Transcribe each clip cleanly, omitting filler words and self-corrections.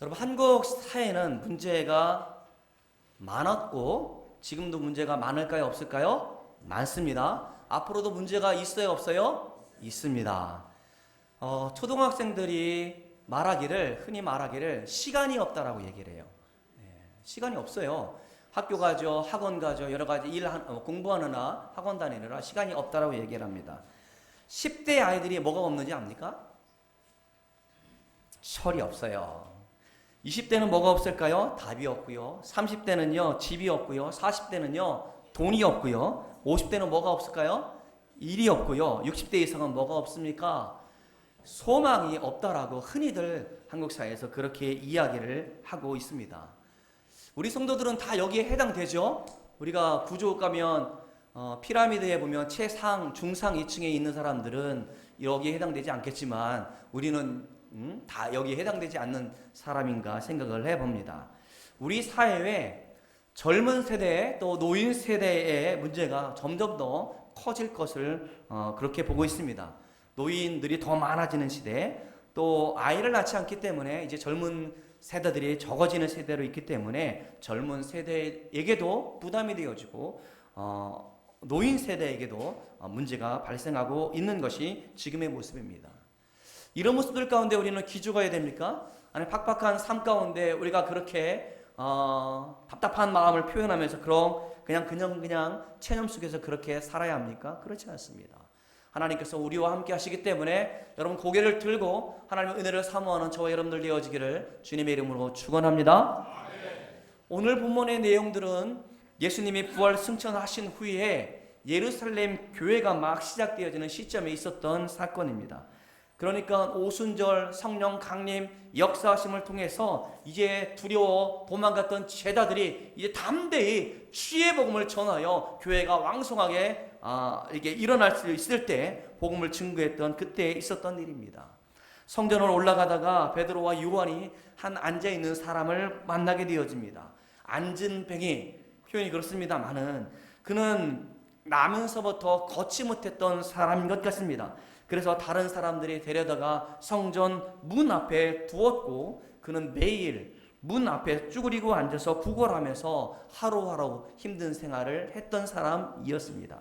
여러분, 한국 사회는 문제가 많았고 지금도 문제가 많을까요? 없을까요? 많습니다. 앞으로도 문제가 있어요? 없어요? 있습니다. 초등학생들이 흔히 말하기를 시간이 없다라고 얘기를 해요. 시간이 없어요. 학교 가죠, 학원 가죠, 여러 가지 공부하느라 학원 다니느라 시간이 없다라고 얘기를 합니다. 10대 아이들이 뭐가 없는지 압니까? 철이 없어요. 20대는 뭐가 없을까요? 답이 없고요. 30대는요, 집이 없고요. 40대는요, 돈이 없고요. 50대는 뭐가 없을까요? 일이 없고요. 60대 이상은 뭐가 없습니까? 소망이 없다라고 흔히들 한국 사회에서 그렇게 이야기를 하고 있습니다. 우리 성도들은 다 여기에 해당되죠? 우리가 구조 가면 피라미드에 보면 최상, 중상 2층에 있는 사람들은 여기에 해당되지 않겠지만 우리는 다 여기에 해당되지 않는 사람인가 생각을 해봅니다. 우리 사회에 젊은 세대 또 노인 세대의 문제가 점점 더 커질 것을 그렇게 보고 있습니다. 노인들이 더 많아지는 시대, 또 아이를 낳지 않기 때문에 이제 젊은 세대들이 적어지는 세대로 있기 때문에 젊은 세대에게도 부담이 되어지고 노인 세대에게도 문제가 발생하고 있는 것이 지금의 모습입니다. 이런 모습들 가운데 우리는 기죽어야 됩니까? 아니, 팍팍한 삶 가운데 우리가 그렇게 답답한 마음을 표현하면서 그냥 체념 속에서 그렇게 살아야 합니까? 그렇지 않습니다. 하나님께서 우리와 함께 하시기 때문에 여러분 고개를 들고 하나님의 은혜를 사모하는 저와 여러분들 되어지기를 주님의 이름으로 축원합니다. 오늘 본문의 내용들은 예수님이 부활 승천하신 후에 예루살렘 교회가 막 시작되어지는 시점에 있었던 사건입니다. 그러니까 오순절 성령 강림 역사하심을 통해서 이제 두려워 도망갔던 제자들이 이제 담대히 주의 복음을 전하여 교회가 왕성하게 이게 일어날 수 있을 때 복음을 증거했던 그때 있었던 일입니다. 성전을 올라가다가 베드로와 요한이 한 앉아 있는 사람을 만나게 되어집니다. 앉은 뱅이, 표현이 그렇습니다만은 그는 나면서부터 걷지 못했던 사람인 것 같습니다. 그래서 다른 사람들이 데려다가 성전 문 앞에 두었고 그는 매일 문 앞에 쭈그리고 앉아서 구걸하면서 하루하루 힘든 생활을 했던 사람이었습니다.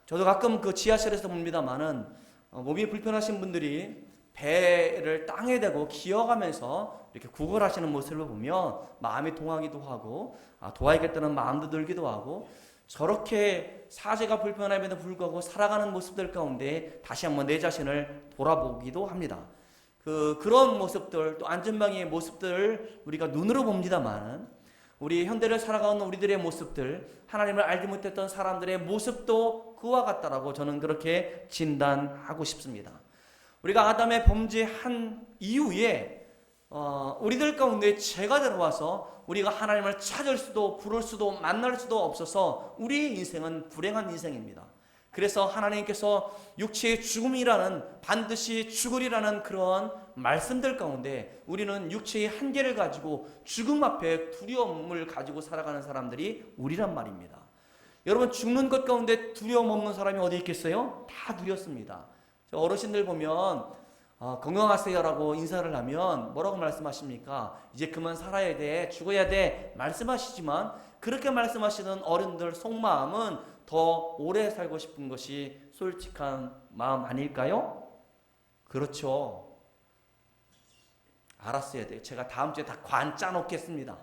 저도 가끔 그 지하철에서 봅니다만은 몸이 불편하신 분들이 배를 땅에 대고 기어가면서 이렇게 구걸하시는 모습을 보면 마음이 동하기도 하고 도와야겠다는 마음도 들기도 하고 저렇게 사제가 불편함에도 불구하고 살아가는 모습들 가운데 다시 한번 내 자신을 돌아보기도 합니다. 그런 모습들, 또 안전방의 모습들을 우리가 눈으로 봅니다만 우리 현대를 살아가는 우리들의 모습들, 하나님을 알지 못했던 사람들의 모습도 그와 같다라고 저는 그렇게 진단하고 싶습니다. 우리가 아담의 범죄한 이후에 우리들 가운데 죄가 들어와서 우리가 하나님을 찾을 수도 부를 수도 만날 수도 없어서 우리의 인생은 불행한 인생입니다. 그래서 하나님께서 육체의 죽음이라는 반드시 죽으리라는 그런 말씀들 가운데 우리는 육체의 한계를 가지고 죽음 앞에 두려움을 가지고 살아가는 사람들이 우리란 말입니다. 여러분, 죽는 것 가운데 두려움 없는 사람이 어디 있겠어요? 다 두렵습니다. 어르신들 보면 건강하세요라고 인사를 하면 뭐라고 말씀하십니까? 이제 그만 살아야 돼, 죽어야 돼 말씀하시지만 그렇게 말씀하시는 어른들 속마음은 더 오래 살고 싶은 것이 솔직한 마음 아닐까요? 그렇죠. 알았어야 돼요. 제가 다음 주에 다 관 짜놓겠습니다.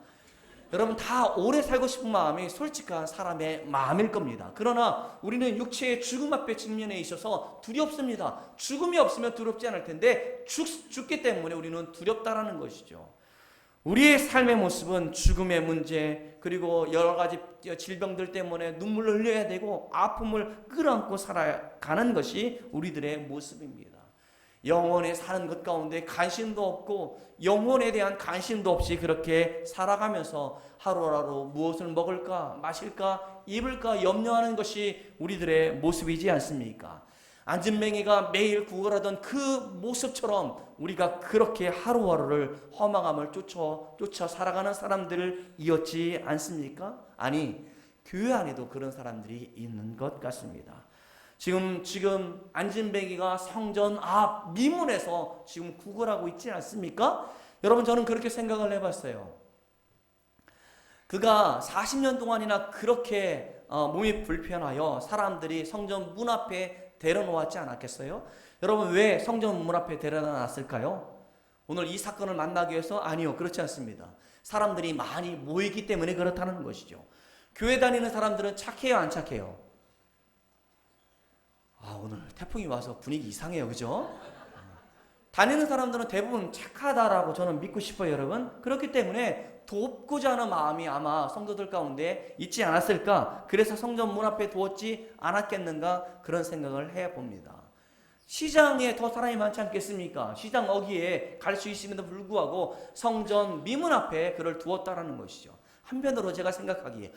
여러분, 다 오래 살고 싶은 마음이 솔직한 사람의 마음일 겁니다. 그러나 우리는 육체의 죽음 앞에 직면해 있어서 두렵습니다. 죽음이 없으면 두렵지 않을 텐데 죽기 때문에 우리는 두렵다라는 것이죠. 우리의 삶의 모습은 죽음의 문제, 그리고 여러 가지 질병들 때문에 눈물을 흘려야 되고 아픔을 끌어안고 살아가는 것이 우리들의 모습입니다. 영혼에 사는 것 가운데 관심도 없고 영혼에 대한 관심도 없이 그렇게 살아가면서 하루하루 무엇을 먹을까 마실까 입을까 염려하는 것이 우리들의 모습이지 않습니까? 안진뱅이가 매일 구걸하던 그 모습처럼 우리가 그렇게 하루하루를 허망함을 쫓아 살아가는 사람들이었지 않습니까? 아니, 교회 안에도 그런 사람들이 있는 것 같습니다. 지금 안진뱅이가 성전 앞 미문에서 지금 구걸하고 있지 않습니까? 여러분, 저는 그렇게 생각을 해봤어요. 그가 40년 동안이나 그렇게 몸이 불편하여 사람들이 성전 문 앞에 데려놓았지 않았겠어요? 여러분, 왜 성전 문 앞에 데려다 놨을까요? 오늘 이 사건을 만나기 위해서? 아니요, 그렇지 않습니다. 사람들이 많이 모이기 때문에 그렇다는 것이죠. 교회 다니는 사람들은 착해요, 안 착해요? 오늘 태풍이 와서 분위기 이상해요, 그죠? 다니는 사람들은 대부분 착하다라고 저는 믿고 싶어요, 여러분. 그렇기 때문에 돕고자 하는 마음이 아마 성도들 가운데 있지 않았을까? 그래서 성전 문 앞에 두었지 않았겠는가? 그런 생각을 해봅니다. 시장에 더 사람이 많지 않겠습니까? 시장 어귀에 갈 수 있음에도 불구하고 성전 미문 앞에 그를 두었다라는 것이죠. 한편으로 제가 생각하기에,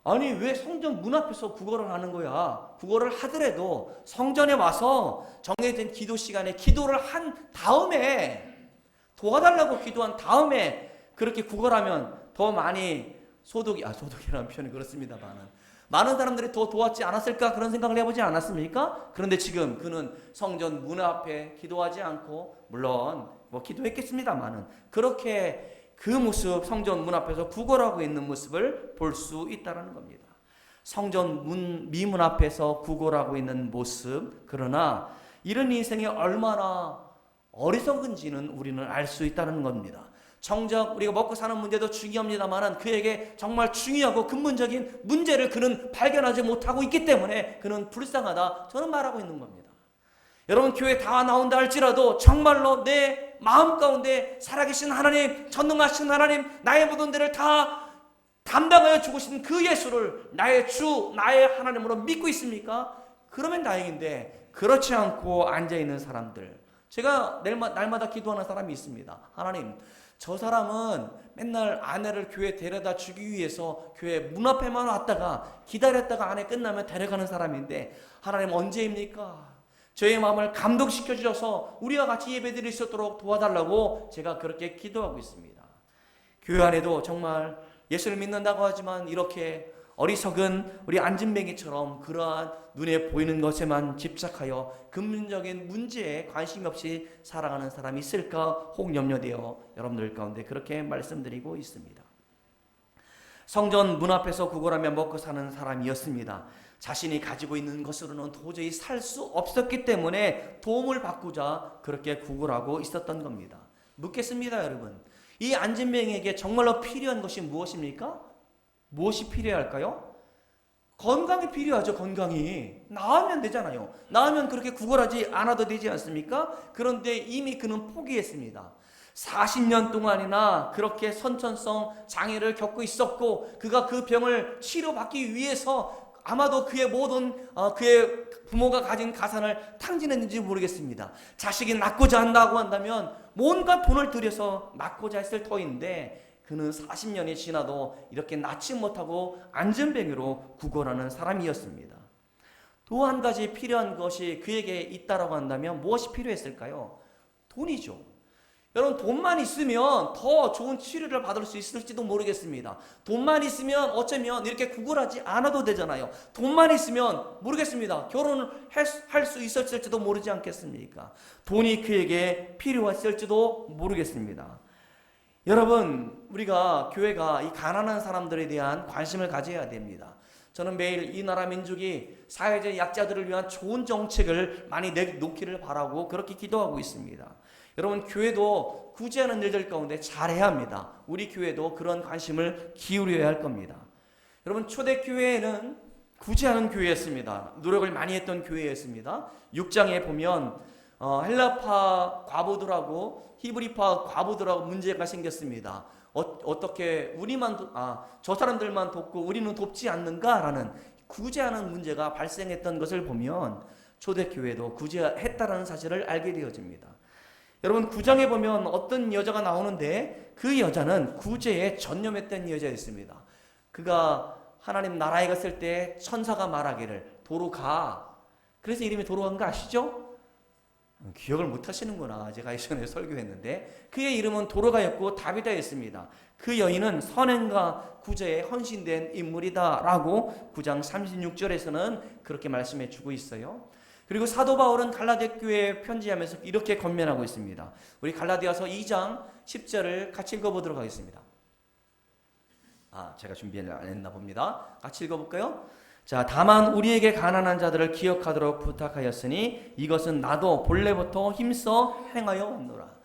아니 왜 성전 문 앞에서 구걸을 하는 거야? 구걸을 하더라도 성전에 와서 정해진 기도 시간에 기도를 한 다음에, 도와달라고 기도한 다음에 그렇게 구걸하면 더 많이 소독이라는 표현이 그렇습니다만, 많은 사람들이 더 도왔지 않았을까? 그런 생각을 해보지 않았습니까? 그런데 지금 그는 성전 문 앞에 기도하지 않고, 물론 기도했겠습니다만은, 그렇게 그 모습, 성전 문 앞에서 구걸하고 있는 모습을 볼 수 있다는 겁니다. 성전 미문 앞에서 구걸하고 있는 모습, 그러나 이런 인생이 얼마나 어리석은지는 우리는 알 수 있다는 겁니다. 정작 우리가 먹고 사는 문제도 중요합니다만 그에게 정말 중요하고 근본적인 문제를 그는 발견하지 못하고 있기 때문에 그는 불쌍하다, 저는 말하고 있는 겁니다. 여러분, 교회 다 나온다 할지라도 정말로 내 마음 가운데 살아계신 하나님, 전능하신 하나님, 나의 모든 데를 다 담당하여 죽으신 그 예수를 나의 주, 나의 하나님으로 믿고 있습니까? 그러면 다행인데, 그렇지 않고 앉아있는 사람들, 제가 날마다 기도하는 사람이 있습니다. 하나님, 저 사람은 맨날 아내를 교회 데려다 주기 위해서 교회 문 앞에만 왔다가 기다렸다가 아내 끝나면 데려가는 사람인데, 하나님 언제입니까? 저의 마음을 감동시켜 주셔서 우리와 같이 예배드릴 수 있도록 도와달라고 제가 그렇게 기도하고 있습니다. 교회 안에도 정말 예수를 믿는다고 하지만 이렇게 어리석은 우리 안진뱅이처럼 그러한 눈에 보이는 것에만 집착하여 근본적인 문제에 관심이 없이 살아가는 사람이 있을까 혹 염려되어 여러분들 가운데 그렇게 말씀드리고 있습니다. 성전 문 앞에서 구걸하며 먹고 사는 사람이었습니다. 자신이 가지고 있는 것으로는 도저히 살 수 없었기 때문에 도움을 받고자 그렇게 구걸하고 있었던 겁니다. 묻겠습니다, 여러분. 이 안진뱅이에게 정말로 필요한 것이 무엇입니까? 무엇이 필요할까요? 건강이 필요하죠. 건강이 나으면 되잖아요. 나으면 그렇게 구걸하지 않아도 되지 않습니까? 그런데 이미 그는 포기했습니다. 40년 동안이나 그렇게 선천성 장애를 겪고 있었고, 그가 그 병을 치료받기 위해서 아마도 그의 그의 부모가 가진 가산을 탕진했는지 모르겠습니다. 자식이 낳고자 한다고 한다면 뭔가 돈을 들여서 낳고자 했을 터인데, 그는 40년이 지나도 이렇게 낳지 못하고 안진뱅이로 구걸하는 사람이었습니다. 또 한 가지 필요한 것이 그에게 있다라고 한다면 무엇이 필요했을까요? 돈이죠. 여러분, 돈만 있으면 더 좋은 치료를 받을 수 있을지도 모르겠습니다. 돈만 있으면 어쩌면 이렇게 구걸하지 않아도 되잖아요. 돈만 있으면 모르겠습니다. 결혼을 할 수 있었을지도 모르지 않겠습니까? 돈이 그에게 필요했을지도 모르겠습니다. 여러분, 우리가 교회가 이 가난한 사람들에 대한 관심을 가져야 됩니다. 저는 매일 이 나라 민족이 사회적 약자들을 위한 좋은 정책을 많이 놓기를 바라고 그렇게 기도하고 있습니다. 여러분, 교회도 구제하는 일들 가운데 잘해야 합니다. 우리 교회도 그런 관심을 기울여야 할 겁니다. 여러분, 초대교회는 구제하는 교회였습니다. 노력을 많이 했던 교회였습니다. 6장에 보면 헬라파 과부들하고 히브리파 과부들하고 문제가 생겼습니다. 어떻게 저 사람들만 돕고 우리는 돕지 않는가라는 구제하는 문제가 발생했던 것을 보면 초대교회도 구제했다라는 사실을 알게 되어집니다. 여러분, 9장에 보면 어떤 여자가 나오는데 그 여자는 구제에 전념했던 여자였습니다. 그가 하나님 나라에 갔을 때 천사가 말하기를 도로 가. 그래서 이름이 도로 간 거 아시죠? 기억을 못 하시는구나. 제가 예전에 설교했는데 그의 이름은 도로가였고 다비다였습니다. 그 여인은 선행과 구제에 헌신된 인물이다 라고 9장 36절에서는 그렇게 말씀해 주고 있어요. 그리고 사도 바울은 갈라디아 교회에 편지하면서 이렇게 권면하고 있습니다. 우리 갈라디아서 2장 10절을 같이 읽어보도록 하겠습니다. 제가 준비를 안 했나 봅니다. 같이 읽어볼까요? 자, 다만 우리에게 가난한 자들을 기억하도록 부탁하였으니 이것은 나도 본래부터 힘써 행하여 왔노라.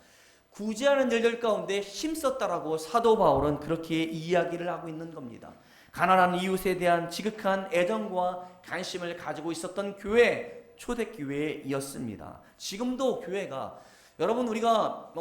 구제하는 일들 가운데 힘썼다라고 사도 바울은 그렇게 이야기를 하고 있는 겁니다. 가난한 이웃에 대한 지극한 애정과 관심을 가지고 있었던 교회, 초대교회였습니다. 지금도 교회가, 여러분 우리가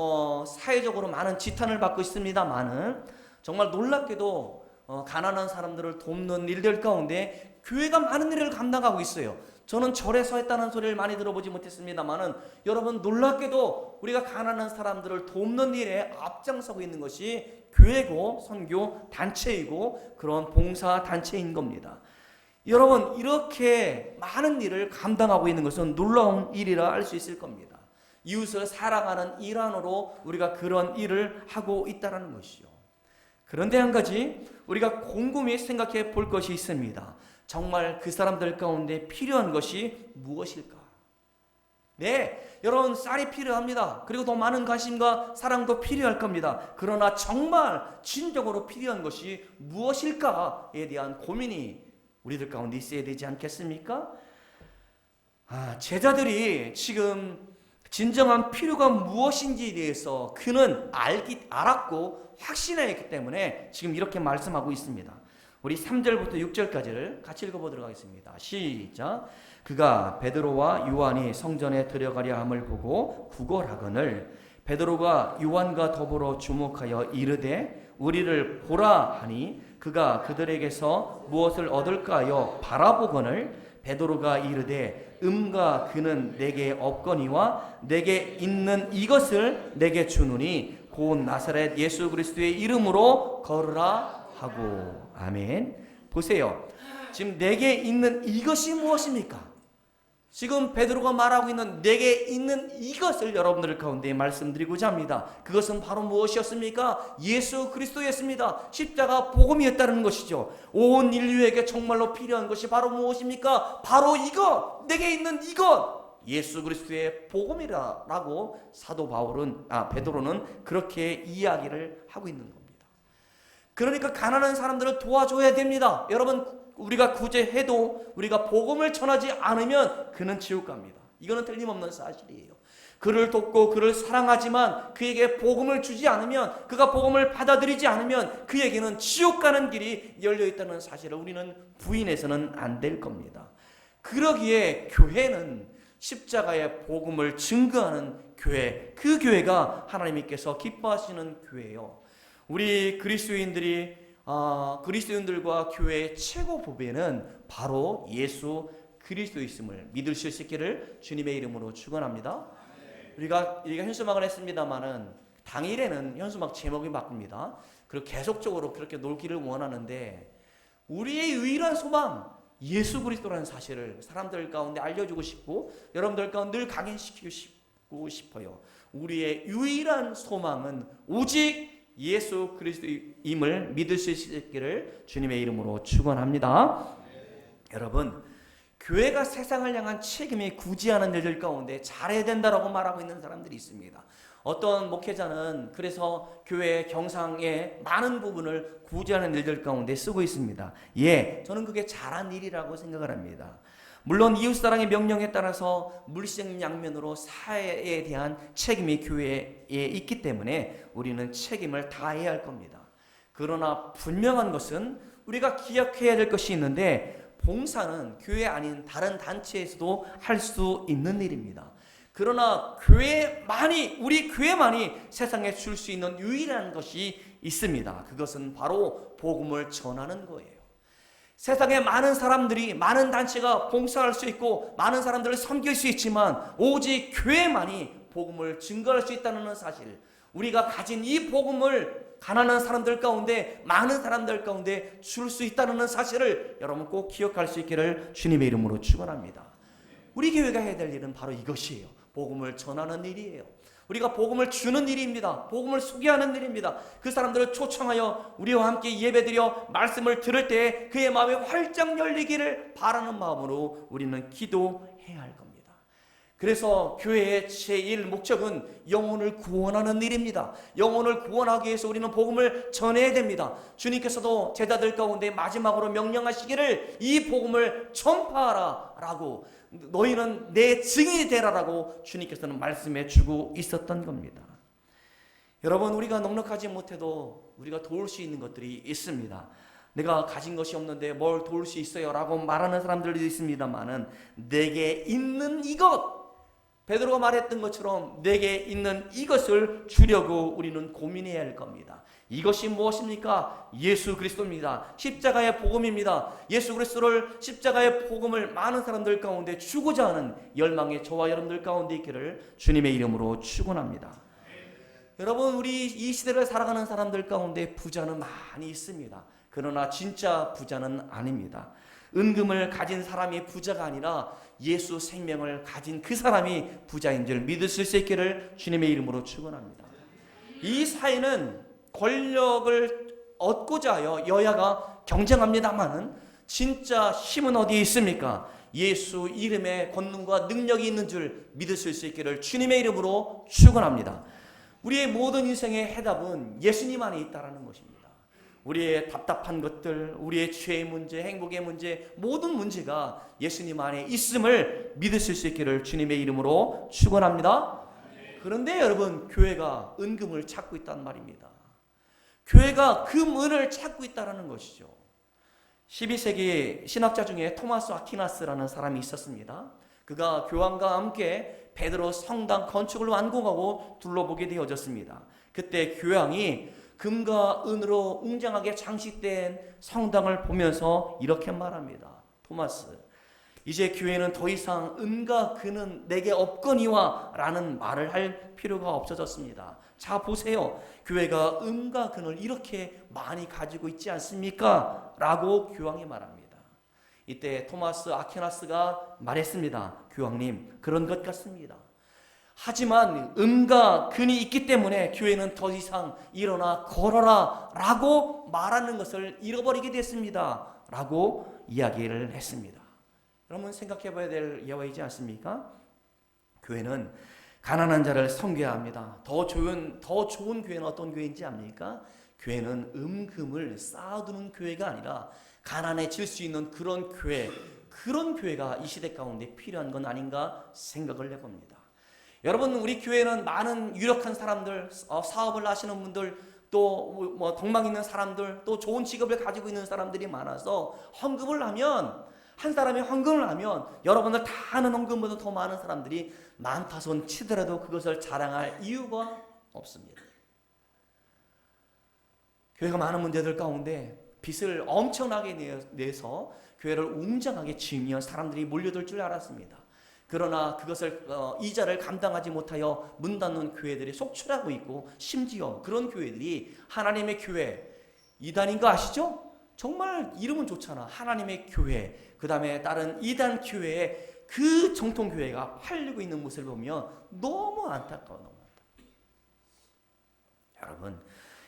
사회적으로 많은 지탄을 받고 있습니다만은 정말 놀랍게도 가난한 사람들을 돕는 일들 가운데 교회가 많은 일을 감당하고 있어요. 저는 절에서 했다는 소리를 많이 들어보지 못했습니다만은 여러분 놀랍게도 우리가 가난한 사람들을 돕는 일에 앞장서고 있는 것이 교회고 선교 단체이고 그런 봉사 단체인 겁니다. 여러분 이렇게 많은 일을 감당하고 있는 것은 놀라운 일이라 할 수 있을 겁니다. 이웃을 사랑하는 일환으로 우리가 그런 일을 하고 있다는 것이요. 그런데 한 가지 우리가 곰곰이 생각해 볼 것이 있습니다. 정말 그 사람들 가운데 필요한 것이 무엇일까? 네, 여러분 쌀이 필요합니다. 그리고 더 많은 관심과 사랑도 필요할 겁니다. 그러나 정말 진정으로 필요한 것이 무엇일까에 대한 고민이 우리들 가운데 있어야 되지 않겠습니까? 제자들이 지금 진정한 필요가 무엇인지에 대해서 그는 알았고 확신했기 때문에 지금 이렇게 말씀하고 있습니다. 우리 3절부터 6절까지를 같이 읽어보도록 하겠습니다. 시작. 그가 베드로와 요한이 성전에 들어가려 함을 보고 구걸하거늘 베드로가 요한과 더불어 주목하여 이르되 우리를 보라 하니 그가 그들에게서 무엇을 얻을까 하여 바라보거늘 베드로가 이르되 음과 그는 내게 없거니와 내게 있는 이것을 내게 주노니 곧 나사렛 예수 그리스도의 이름으로 걸으라 하고. 아멘. 보세요. 지금 내게 있는 이것이 무엇입니까? 지금 베드로가 말하고 있는 내게 있는 이것을 여러분들 가운데 말씀드리고자 합니다. 그것은 바로 무엇이었습니까? 예수 그리스도였습니다. 십자가 복음이었다는 것이죠. 온 인류에게 정말로 필요한 것이 바로 무엇입니까? 바로 이것, 내게 있는 이것, 예수 그리스도의 복음이라고 사도 베드로는 그렇게 이야기를 하고 있는 겁니다. 그러니까 가난한 사람들을 도와줘야 됩니다. 여러분 우리가 구제해도 우리가 복음을 전하지 않으면 그는 지옥 갑니다. 이거는 틀림없는 사실이에요. 그를 돕고 그를 사랑하지만 그에게 복음을 주지 않으면, 그가 복음을 받아들이지 않으면 그에게는 지옥 가는 길이 열려있다는 사실을 우리는 부인해서는 안 될 겁니다. 그러기에 교회는 십자가의 복음을 증거하는 교회, 그 교회가 하나님께서 기뻐하시는 교회예요. 우리 그리스도인들과 교회의 최고 보배는 바로 예수 그리스도있음을 믿을 수 있기를 주님의 이름으로 축원합니다. 우리가 현수막을 했습니다만은 당일에는 현수막 제목이 바뀝니다. 그리고 계속적으로 그렇게 놀기를 원하는데 우리의 유일한 소망 예수 그리스도라는 사실을 사람들 가운데 알려주고 싶고 여러분들 가운데 늘 각인시키고 싶어요. 우리의 유일한 소망은 오직 예수 그리스도임을 믿을 수 있기를 주님의 이름으로 축원합니다. 여러분, 교회가 세상을 향한 책임이 구제하는 일들 가운데 잘해야 된다라고 말하고 있는 사람들이 있습니다. 어떤 목회자는 그래서 교회 경상의 많은 부분을 구제하는 일들 가운데 쓰고 있습니다. 저는 그게 잘한 일이라고 생각을 합니다. 물론 이웃사랑의 명령에 따라서 물심양면으로 사회에 대한 책임이 교회에 있기 때문에 우리는 책임을 다해야 할 겁니다. 그러나 분명한 것은 우리가 기억해야 될 것이 있는데 봉사는 교회 아닌 다른 단체에서도 할 수 있는 일입니다. 그러나 우리 교회만이 세상에 줄 수 있는 유일한 것이 있습니다. 그것은 바로 복음을 전하는 거예요. 세상에 많은 사람들이, 많은 단체가 봉사할 수 있고 많은 사람들을 섬길 수 있지만 오직 교회만이 복음을 증거할 수 있다는 사실, 우리가 가진 이 복음을 가난한 사람들 가운데, 많은 사람들 가운데 줄 수 있다는 사실을 여러분 꼭 기억할 수 있기를 주님의 이름으로 축원합니다. 우리 교회가 해야 될 일은 바로 이것이에요. 복음을 전하는 일이에요. 우리가 복음을 주는 일입니다. 복음을 소개하는 일입니다. 그 사람들을 초청하여 우리와 함께 예배드려 말씀을 들을 때 그의 마음이 활짝 열리기를 바라는 마음으로 우리는 기도해야 할 겁니다. 그래서 교회의 제1 목적은 영혼을 구원하는 일입니다. 영혼을 구원하기 위해서 우리는 복음을 전해야 됩니다. 주님께서도 제자들 가운데 마지막으로 명령하시기를 이 복음을 전파하라 라고, 너희는 내 증인이 되라라고 주님께서는 말씀해 주고 있었던 겁니다. 여러분, 우리가 넉넉하지 못해도 우리가 도울 수 있는 것들이 있습니다. 내가 가진 것이 없는데 뭘 도울 수 있어요 라고 말하는 사람들도 있습니다만은, 내게 있는 이것, 베드로가 말했던 것처럼 내게 있는 이것을 주려고 우리는 고민해야 할 겁니다. 이것이 무엇입니까? 예수 그리스도입니다. 십자가의 복음입니다. 예수 그리스도를, 십자가의 복음을 많은 사람들 가운데 주고자 하는 열망의 저와 여러분들 가운데 있기를 주님의 이름으로 축원합니다. 여러분, 우리 이 시대를 살아가는 사람들 가운데 부자는 많이 있습니다. 그러나 진짜 부자는 아닙니다. 은금을 가진 사람이 부자가 아니라 예수 생명을 가진 그 사람이 부자인 줄 믿으실 수 있기를 주님의 이름으로 축원합니다. 이 사회는 권력을 얻고자 하여 여야가 경쟁합니다마는 진짜 힘은 어디에 있습니까? 예수 이름에 권능과 능력이 있는 줄 믿으실 수 있기를 주님의 이름으로 축원합니다. 우리의 모든 인생의 해답은 예수님 안에 있다는 것입니다. 우리의 답답한 것들, 우리의 죄의 문제, 행복의 문제, 모든 문제가 예수님 안에 있음을 믿으실 수 있기를 주님의 이름으로 축원합니다. 그런데 여러분, 교회가 은금을 찾고 있단 말입니다. 교회가 금은을 찾고 있다는 것이죠. 12세기 신학자 중에 토마스 아퀴나스라는 사람이 있었습니다. 그가 교황과 함께 베드로 성당 건축을 완공하고 둘러보게 되어졌습니다. 그때 교황이 금과 은으로 웅장하게 장식된 성당을 보면서 이렇게 말합니다. 토마스, 이제 교회는 더 이상 은과 금은 내게 없거니와 라는 말을 할 필요가 없어졌습니다. 자, 보세요. 교회가 은과 금을 이렇게 많이 가지고 있지 않습니까? 라고 교황이 말합니다. 이때 토마스 아퀴나스가 말했습니다. 교황님, 그런 것 같습니다. 하지만 은과 금이 있기 때문에 교회는 더 이상 일어나 걸어라 라고 말하는 것을 잃어버리게 됐습니다 라고 이야기를 했습니다. 여러분, 생각해 봐야 될 예화이지 않습니까? 교회는 가난한 자를 섬겨야 합니다. 더 좋은 교회는 어떤 교회인지 압니까? 교회는 금을 쌓아두는 교회가 아니라 가난해질 수 있는 그런 교회가 이 시대 가운데 필요한 건 아닌가 생각을 해봅니다. 여러분, 우리 교회는 많은 유력한 사람들, 사업을 하시는 분들, 또 동망 있는 사람들, 또 좋은 직업을 가지고 있는 사람들이 많아서 헌금을 하면, 한 사람이 헌금을 하면 여러분들 다 아는 헌금보다 더 많은 사람들이 많다 손 치더라도 그것을 자랑할 이유가 없습니다. 교회가 많은 문제들 가운데 빚을 엄청나게 내서 교회를 웅장하게 지으며 사람들이 몰려들 줄 알았습니다. 그러나 그것을 이자를 감당하지 못하여 문 닫는 교회들이 속출하고 있고, 심지어 그런 교회들이 하나님의 교회, 이단인 거 아시죠? 정말 이름은 좋잖아. 하나님의 교회, 그 다음에 다른 이단 교회에 그 정통 교회가 팔리고 있는 모습을 보면 너무 안타까워. 너무 안타까워. 여러분,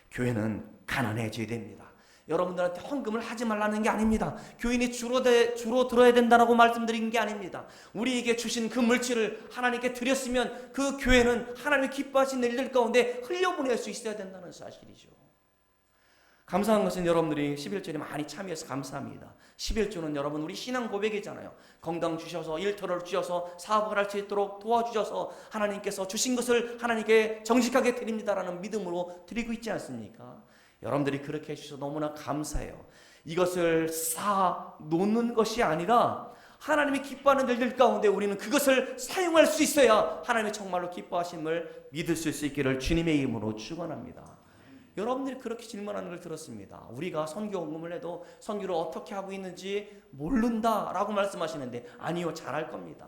교회는 가난해져야 됩니다. 여러분들한테 헌금을 하지 말라는 게 아닙니다. 교인이 주로 들어야 된다고 말씀드린 게 아닙니다. 우리에게 주신 그 물질을 하나님께 드렸으면 그 교회는 하나님이 기뻐하시는 일들 가운데 흘려보낼 수 있어야 된다는 사실이죠. 감사한 것은 여러분들이 11조에 많이 참여해서 감사합니다. 11조는 여러분 우리 신앙 고백이잖아요. 건강 주셔서, 일터를 주셔서, 사업을 할 수 있도록 도와주셔서 하나님께서 주신 것을 하나님께 정직하게 드립니다라는 믿음으로 드리고 있지 않습니까? 여러분들이 그렇게 해주셔서 너무나 감사해요. 이것을 쌓아 놓는 것이 아니라 하나님이 기뻐하는 일들 가운데 우리는 그것을 사용할 수 있어야 하나님이 정말로 기뻐하심을 믿을 수 있기를 주님의 이름으로 축원합니다. 여러분들이 그렇게 질문하는 걸 들었습니다. 우리가 선교 헌금을 해도 선교를 어떻게 하고 있는지 모른다라고 말씀하시는데, 아니요, 잘할 겁니다.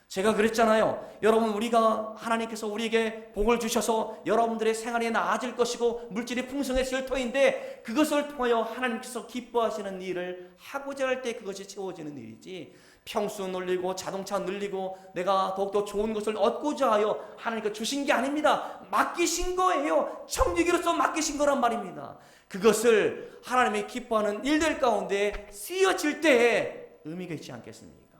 제가 그랬잖아요. 여러분, 우리가 하나님께서 우리에게 복을 주셔서 여러분들의 생활이 나아질 것이고 물질이 풍성해질 터인데, 그것을 통하여 하나님께서 기뻐하시는 일을 하고자 할 때 그것이 채워지는 일이지, 평수 늘리고 자동차 늘리고 내가 더욱더 좋은 것을 얻고자 하여 하나님께 주신 게 아닙니다. 맡기신 거예요. 청지기로서 맡기신 거란 말입니다. 그것을 하나님이 기뻐하는 일들 가운데 쓰여질 때에 의미가 있지 않겠습니까?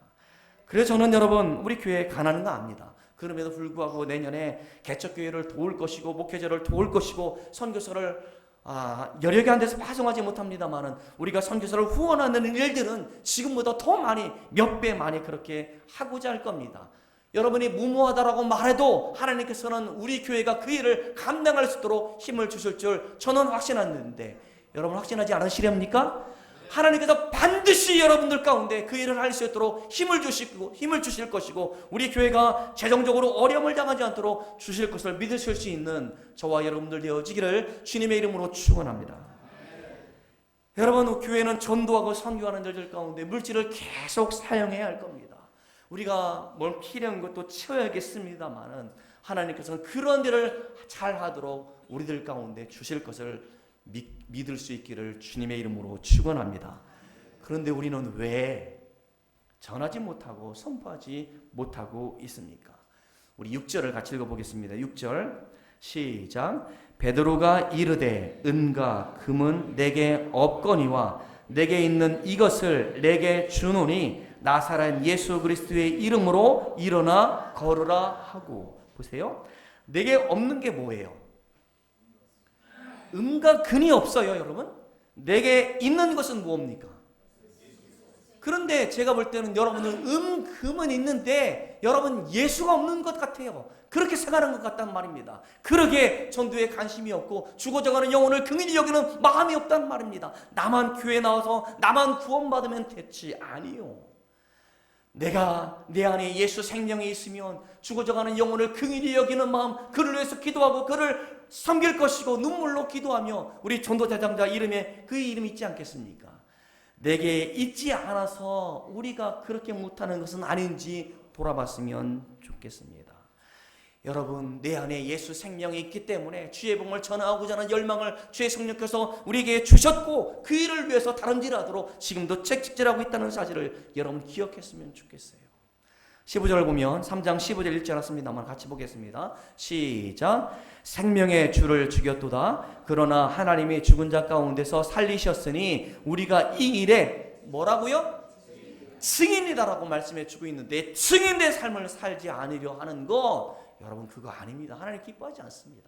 그래서 저는 여러분 우리 교회 가난한 거 압니다. 그럼에도 불구하고 내년에 개척교회를 도울 것이고 목회자를 도울 것이고 선교사를 여력이 안 돼서 파송하지 못합니다만은 우리가 선교사를 후원하는 일들은 지금보다 더 많이 몇 배 많이 그렇게 하고자 할 겁니다. 여러분이 무모하다라고 말해도 하나님께서는 우리 교회가 그 일을 감당할 수 있도록 힘을 주실 줄 저는 확신하는데 여러분 확신하지 않으시렵니까? 하나님께서 반드시 여러분들 가운데 그 일을 할 수 있도록 힘을 주실 것이고 우리 교회가 재정적으로 어려움을 당하지 않도록 주실 것을 믿으실 수 있는 저와 여러분들 되어지기를 주님의 이름으로 축원합니다. 여러분 교회는 전도하고 선교하는 일들 가운데 물질을 계속 사용해야 할 겁니다. 우리가 뭘 필요한 것도 채워야겠습니다만은 하나님께서는 그런 일을 잘 하도록 우리들 가운데 주실 것을 믿을 수 있기를 주님의 이름으로 축원합니다. 그런데 우리는 왜 전하지 못하고 선포하지 못하고 있습니까? 우리 6절을 같이 읽어보겠습니다. 6절 시작. 베드로가 이르되 은과 금은 내게 없거니와 내게 있는 이것을 내게 주노니 나사렛 예수 그리스도의 이름으로 일어나 걸으라 하고. 보세요. 내게 없는 게 뭐예요? 음과 근이 없어요, 여러분. 내게 있는 것은 무엇입니까? 그런데 제가 볼 때는 여러분은 금은 있는데 여러분 예수가 없는 것 같아요. 그렇게 생각하는 것 같단 말입니다. 그러게 전도에 관심이 없고 죽어져가는 영혼을 긍휼히 여기는 마음이 없단 말입니다. 나만 교회 나와서 나만 구원받으면 됐지. 아니요. 내가 내 안에 예수 생명이 있으면 죽어져가는 영혼을 긍휼히 여기는 마음, 그를 위해서 기도하고 그를 섬길 것이고 눈물로 기도하며 우리 전도대장자 이름에 그 이름 있지 않겠습니까? 내게 있지 않아서 우리가 그렇게 못하는 것은 아닌지 돌아봤으면 좋겠습니다. 여러분 내 안에 예수 생명이 있기 때문에 주의 복음을 전하고자 하는 열망을 주의 성령께서 우리에게 주셨고 그 일을 위해서 다름질하도록 지금도 책찍질하고 있다는 사실을 여러분 기억했으면 좋겠어요. 15절 보면 3장 15절 읽지 않았습니다만 같이 보겠습니다. 시작. 생명의 주를 죽였도다. 그러나 하나님이 죽은 자 가운데서 살리셨으니 우리가 이 일에 뭐라고요? 증인이다라고 말씀해 주고 있는데 증인의 삶을 살지 않으려 하는 것 여러분 그거 아닙니다. 하나님 기뻐하지 않습니다.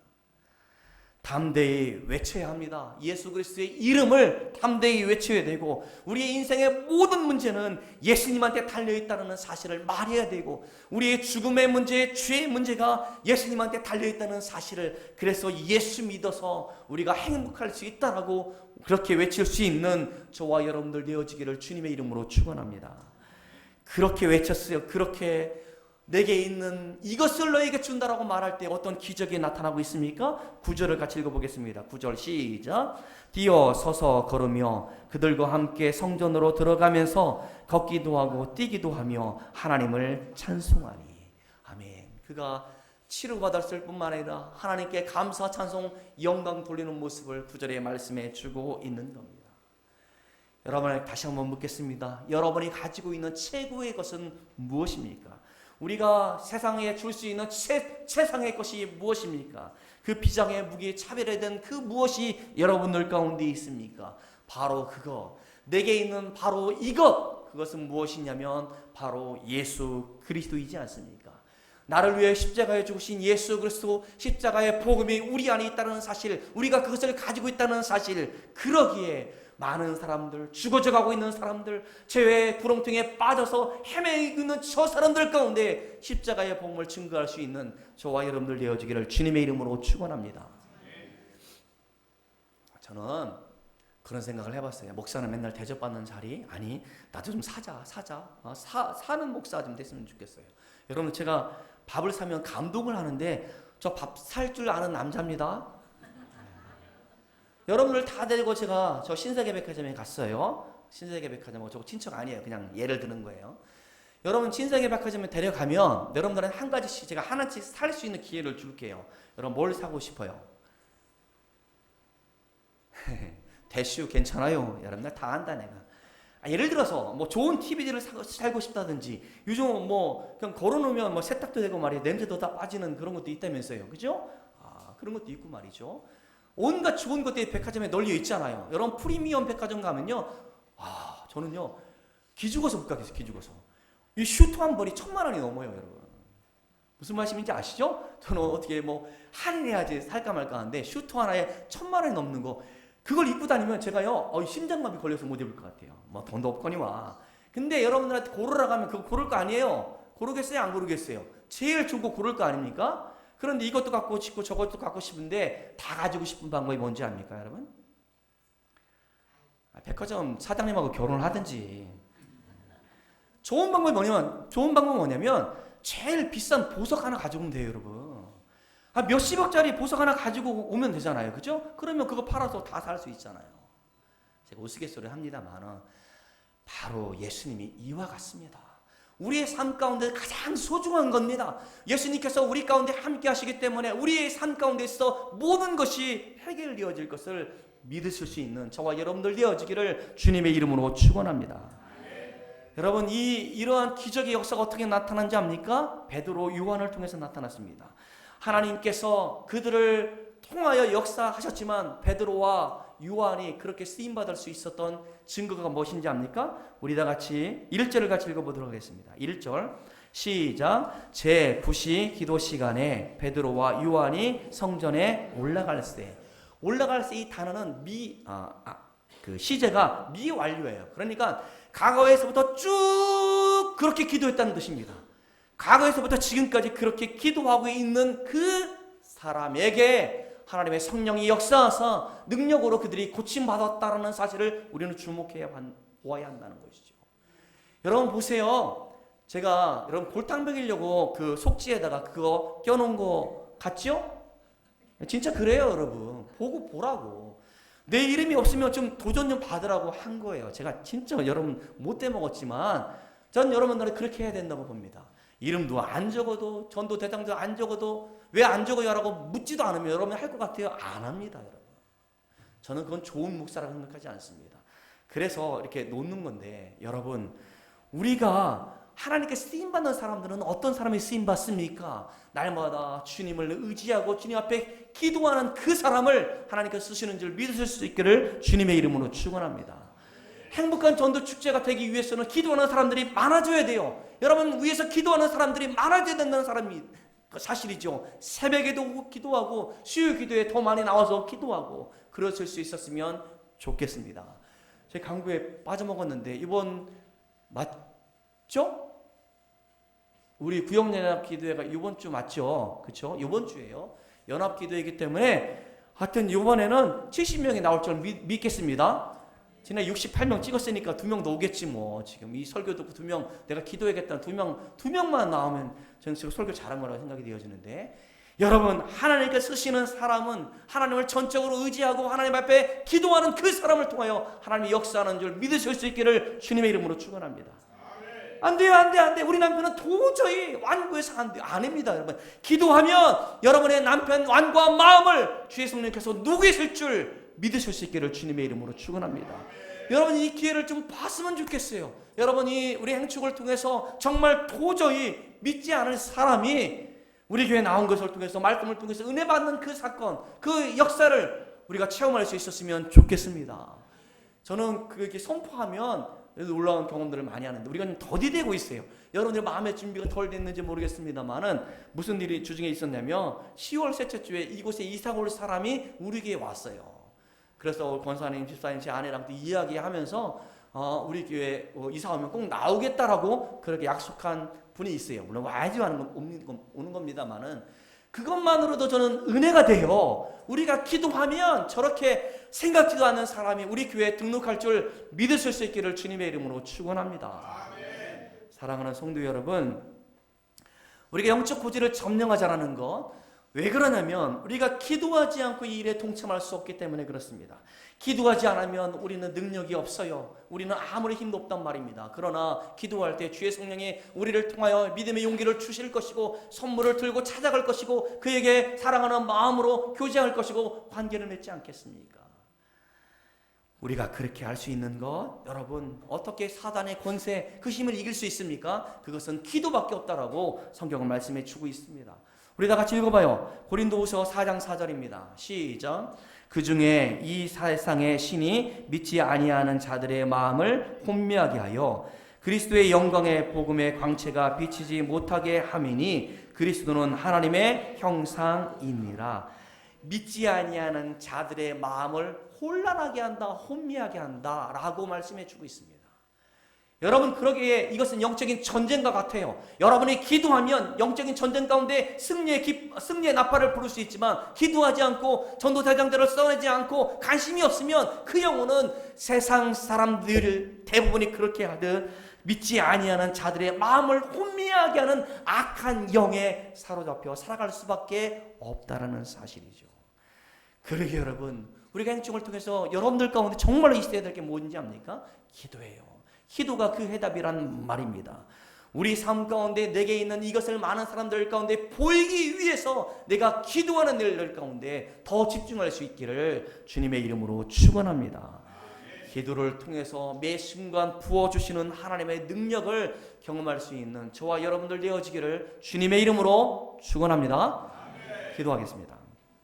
담대히 외쳐야 합니다. 예수 그리스도의 이름을 담대히 외쳐야 되고 우리의 인생의 모든 문제는 예수님한테 달려있다는 사실을 말해야 되고 우리의 죽음의 문제, 죄의 문제가 예수님한테 달려있다는 사실을 그래서 예수 믿어서 우리가 행복할 수 있다라고 그렇게 외칠 수 있는 저와 여러분들 되어지기를 주님의 이름으로 축원합니다. 그렇게 외쳤어요. 그렇게 내게 있는 이것을 너에게 준다라고 말할 때 어떤 기적이 나타나고 있습니까? 9절을 같이 읽어보겠습니다. 9절 시작. 뛰어 서서 걸으며 그들과 함께 성전으로 들어가면서 걷기도 하고 뛰기도 하며 하나님을 찬송하니. 아멘. 그가 치료받았을 뿐만 아니라 하나님께 감사 찬송 영광 돌리는 모습을 9절에 말씀해 주고 있는 겁니다. 여러분에게 다시 한번 묻겠습니다. 여러분이 가지고 있는 최고의 것은 무엇입니까? 우리가 세상에 줄 수 있는 최상의 것이 무엇입니까? 그 비장의 무기 차별에 대한 그 무엇이 여러분들 가운데 있습니까? 바로 그거. 내게 있는 바로 이것. 그것은 무엇이냐면 바로 예수 그리스도이지 않습니까? 나를 위해 십자가에 죽으신 예수 그리스도 십자가의 복음이 우리 안에 있다는 사실, 우리가 그것을 가지고 있다는 사실, 그러기에 많은 사람들, 죽어져 가고 있는 사람들, 죄의 구렁텅이에 빠져서 헤매고 있는 저 사람들 가운데 십자가의 복음을 증거할 수 있는 저와 여러분들 되어지기를 주님의 이름으로 축원합니다. 저는 그런 생각을 해봤어요. 목사는 맨날 대접받는 자리, 아니 나도 좀 사자. 사는 목사 좀 됐으면 좋겠어요. 여러분 제가 밥을 사면 감동을 하는데 저 밥 살 줄 아는 남자입니다. 여러분들 다 데리고 제가 저 신세계백화점에 갔어요. 신세계백화점, 저 친척 아니에요. 그냥 예를 드는 거예요. 여러분 신세계백화점에 데려가면 여러분들은 한 가지씩 제가 하나씩 살 수 있는 기회를 줄게요. 여러분 뭘 사고 싶어요? 대슈 괜찮아요. 여러분들 다 안다 내가. 예를 들어서 뭐 좋은 TV를 살고 싶다든지 요즘 뭐 그냥 걸어놓으면 뭐 세탁도 되고 말이에요. 냄새도 다 빠지는 그런 것도 있다면서요. 그죠? 그런 것도 있고 말이죠. 온갖 좋은 것들이 백화점에 널려 있잖아요. 여러분 프리미엄 백화점 가면요. 저는요. 기죽어서 못 가겠어요. 기죽어서. 이 슈트 한 벌이 1,000만 원이 넘어요, 여러분. 무슨 말씀인지 아시죠? 저는 어떻게 뭐 할인해야지 살까 말까 하는데 슈트 하나에 1,000만 원이 넘는 거, 그걸 입고 다니면 제가요 심장마비 걸려서 못 입을 것 같아요. 뭐 돈도 없거니와. 근데 여러분들한테 고르라고 하면 그거 고를 거 아니에요? 고르겠어요? 안 고르겠어요? 제일 좋은 거 고를 거 아닙니까? 그런데 이것도 갖고 싶고 저것도 갖고 싶은데 다 가지고 싶은 방법이 뭔지 압니까, 여러분? 백화점 사장님하고 결혼을 하든지. 좋은 방법이 뭐냐면 제일 비싼 보석 하나 가지고 오면 돼요, 여러분. 몇십억짜리 보석 하나 가지고 오면 되잖아요, 그죠? 그러면 그거 팔아서 다 살 수 있잖아요. 제가 우스갯소리 합니다만 바로 예수님이 이와 같습니다. 우리의 삶 가운데 가장 소중한 겁니다. 예수님께서 우리 가운데 함께 하시기 때문에 우리의 삶 가운데서 모든 것이 해결되어질 것을 믿으실 수 있는 저와 여러분들 되어지기를 주님의 이름으로 축원합니다. 여러분, 이러한 기적의 역사가 어떻게 나타난지 압니까? 베드로, 요한을 통해서 나타났습니다. 하나님께서 그들을 통하여 역사하셨지만 베드로와 요한이 그렇게 쓰임받을 수 있었던 증거가 무엇인지 압니까? 우리 다 같이 1절을 같이 읽어보도록 하겠습니다. 1절 시작. 제9시 기도 시간에 베드로와 요한이 성전에 올라갈세. 이 단어는 그 시제가 미완료예요. 그러니까 과거에서부터 쭉 그렇게 기도했다는 뜻입니다. 과거에서부터 지금까지 그렇게 기도하고 있는 그 사람에게 하나님의 성령이 역사하사 능력으로 그들이 고침받았다는 사실을 우리는 주목해야 보아야 한다는 것이죠. 여러분 보세요. 제가 여러분 골탕 먹이려고 그 속지에다가 그거 껴놓은 거 같죠? 진짜 그래요, 여러분. 보라고. 내 이름이 없으면 좀 도전 좀 받으라고 한 거예요. 제가 진짜 여러분 못돼 먹었지만 전 여러분들은 그렇게 해야 된다고 봅니다. 이름도 안 적어도, 전도 대상도 안 적어도, 왜 안 적어요? 라고 묻지도 않으면 여러분이 할 것 같아요? 안 합니다, 여러분. 저는 그건 좋은 묵사라고 생각하지 않습니다. 그래서 이렇게 놓는 건데, 여러분, 우리가 하나님께 쓰임받는 사람들은 어떤 사람이 쓰임받습니까? 날마다 주님을 의지하고 주님 앞에 기도하는 그 사람을 하나님께서 쓰시는 줄 믿으실 수 있기를 주님의 이름으로 축원합니다. 행복한 전도 축제가 되기 위해서는 기도하는 사람들이 많아져야 돼요. 여러분, 위에서 기도하는 사람들이 많아져야 된다는 사람이 사실이죠. 새벽에도 기도하고 수요 기도에 더 많이 나와서 기도하고 그러실 수 있었으면 좋겠습니다. 저희 강구에 빠져먹었는데 이번 맞죠? 우리 구역연합기도회가 이번 주 맞죠? 그렇죠? 이번 주예요. 연합기도회이기 때문에 하여튼 이번에는 70명이 나올 줄 믿겠습니다. 지난 68명 찍었으니까 2명 더 오겠지 뭐. 지금 이 설교 듣고 2명 내가 기도해야겠다는 2명만 나오면 저는 지금 설교 잘한 거라고 생각이 되어지는데, 여러분, 하나님께 쓰시는 사람은 하나님을 전적으로 의지하고 하나님 앞에 기도하는 그 사람을 통하여 하나님이 역사하는 줄 믿으실 수 있기를 주님의 이름으로 축원합니다. 안 돼요. 우리 남편은 도저히 완고해서 안 돼요. 아닙니다, 여러분. 기도하면 여러분의 남편 완고한 마음을 주의 성령께서 녹이실 줄 믿으실 수 있기를 주님의 이름으로 축원합니다. 여러분이 이 기회를 좀 봤으면 좋겠어요. 여러분이 우리 행축을 통해서 정말 도저히 믿지 않을 사람이 우리 교회 나온 것을 통해서, 말씀을 통해서 은혜 받는 그 사건, 그 역사를 우리가 체험할 수 있었으면 좋겠습니다. 저는 그렇게 선포하면 놀라운 경험들을 많이 하는데 우리가 좀 더디되고 있어요. 여러분들 마음의 준비가 덜 됐는지 모르겠습니다만은 무슨 일이 주중에 있었냐면 10월 셋째 주에 이곳에 이사 올 사람이 우리 교회에 왔어요. 그래서 권사님, 집사님, 제 아내랑 또 이야기하면서 우리 교회 이사 오면 꼭 나오겠다라고 그렇게 약속한 분이 있어요. 물론 와야지 오는 겁니다만은 그것만으로도 저는 은혜가 돼요. 우리가 기도하면 저렇게 생각지도 않는 사람이 우리 교회에 등록할 줄 믿으실 수 있기를 주님의 이름으로 축원합니다. 아멘. 사랑하는 성도 여러분, 우리가 영적 고지를 점령하자라는 것, 왜 그러냐면 우리가 기도하지 않고 이 일에 동참할 수 없기 때문에 그렇습니다. 기도하지 않으면 우리는 능력이 없어요. 우리는 아무리 힘도 없단 말입니다. 그러나 기도할 때 주의 성령이 우리를 통하여 믿음의 용기를 주실 것이고 선물을 들고 찾아갈 것이고 그에게 사랑하는 마음으로 교제할 것이고 관계를 맺지 않겠습니까? 우리가 그렇게 할 수 있는 것, 여러분, 어떻게 사단의 권세, 그 힘을 이길 수 있습니까? 그것은 기도밖에 없다라고 성경은 말씀해 주고 있습니다. 우리 다 같이 읽어봐요. 고린도후서 4장 4절입니다. 시작. 그 중에 이 세상의 신이 믿지 아니하는 자들의 마음을 혼미하게 하여 그리스도의 영광의 복음의 광채가 비치지 못하게 함이니 그리스도는 하나님의 형상이니라. 믿지 아니하는 자들의 마음을 혼란하게 한다, 혼미하게 한다 라고 말씀해 주고 있습니다. 여러분, 그러기에 이것은 영적인 전쟁과 같아요. 여러분이 기도하면 영적인 전쟁 가운데 승리의 나팔을 부를 수 있지만, 기도하지 않고 전도대장들을 써내지 않고 관심이 없으면 그 영혼은 세상 사람들 대부분이 그렇게 하듯 믿지 아니하는 자들의 마음을 혼미하게 하는 악한 영에 사로잡혀 살아갈 수밖에 없다라는 사실이죠. 그러게 여러분, 우리가 행정을 통해서 여러분들 가운데 정말로 있어야 될 게 뭔지 압니까? 기도예요. 기도가 그 해답이란 말입니다. 우리 삶 가운데 내게 있는 이것을 많은 사람들 가운데 보이기 위해서 내가 기도하는 일들 가운데 더 집중할 수 있기를 주님의 이름으로 축원합니다. 기도를 통해서 매 순간 부어주시는 하나님의 능력을 경험할 수 있는 저와 여러분들 되어지기를 주님의 이름으로 축원합니다. 기도하겠습니다.